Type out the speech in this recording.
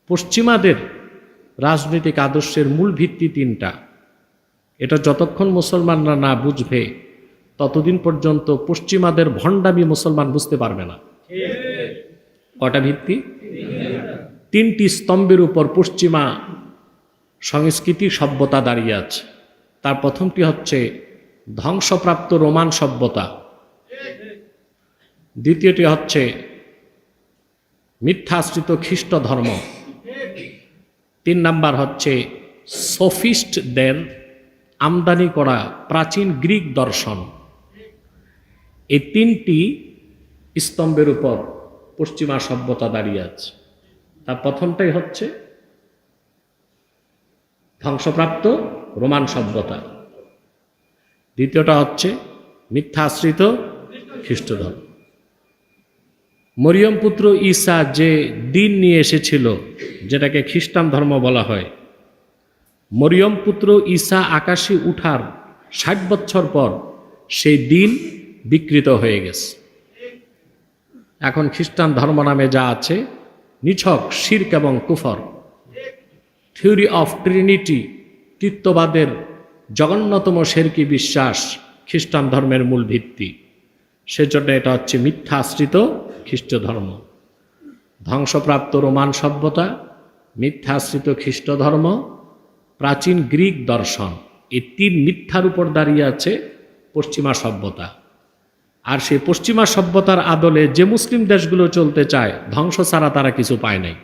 পশ্চিমাদের রাজনৈতিক আদর্শের মূল ভিত্তি তিনটা। এটা যতক্ষণ মুসলমানরা না বুঝবে ততদিন পর্যন্ত পশ্চিমাদের ভণ্ডামি মুসলমান বুঝতে পারবে না। কটা ভিত্তি? তিনটি স্তম্ভের উপর পশ্চিমা সংস্কৃতি সভ্যতা দাঁড়িয়ে আছে। তার প্রথমটি হচ্ছে ধ্বংসপ্রাপ্ত রোমান সভ্যতা, দ্বিতীয়টি হচ্ছে মিথ্যাশ্রিত খ্রিস্ট ধর্ম, 3 নাম্বার হচ্ছে সোফিস্টদের আমদানি করা প্রাচীন গ্রিক দর্শন। এই তিনটি স্তম্ভের উপর পশ্চিমা সভ্যতা দাঁড়িয়ে আছে। তার প্রথমটাই হচ্ছে ধ্বংসপ্রাপ্ত রোমান সভ্যতা, দ্বিতীয়টা হচ্ছে মিথ্যাশ্রিত খ্রিস্ট ধর্ম। মরিয়ম পুত্র ঈসা যে দিন নিয়ে এসেছিল, যেটাকে খ্রিস্টান ধর্ম বলা হয়, মরিয়ম পুত্র ঈসা আকাশে উঠার 60 বছর পর সেই দিন বিকৃত হয়ে গেছে। এখন খ্রিস্টান ধর্ম নামে যা আছে নিছক শিরক এবং কুফর। থিওরি অফ ট্রিনিটি, তৃত্ববাদের জঘন্যতম শিরকি বিশ্বাস খ্রিস্টান ধর্মের মূল ভিত্তি। সেজন্য এটা হচ্ছে মিথ্যা আশ্রিত খ্রিস্ট ধর্ম। ধ্বংসপ্রাপ্ত রোমান সভ্যতা, মিথ্যা আশ্রিত খ্রিস্ট ধর্ম, প্রাচীন গ্রিক দর্শন, এই 3 মিথ্যার উপর দাঁড়িয়ে আছে পশ্চিমা সভ্যতা। আর সেই পশ্চিমা সভ্যতার আদলে যে মুসলিম দেশগুলো চলতে চায়, ধ্বংস ছাড়া তারা কিছু পায় নাই।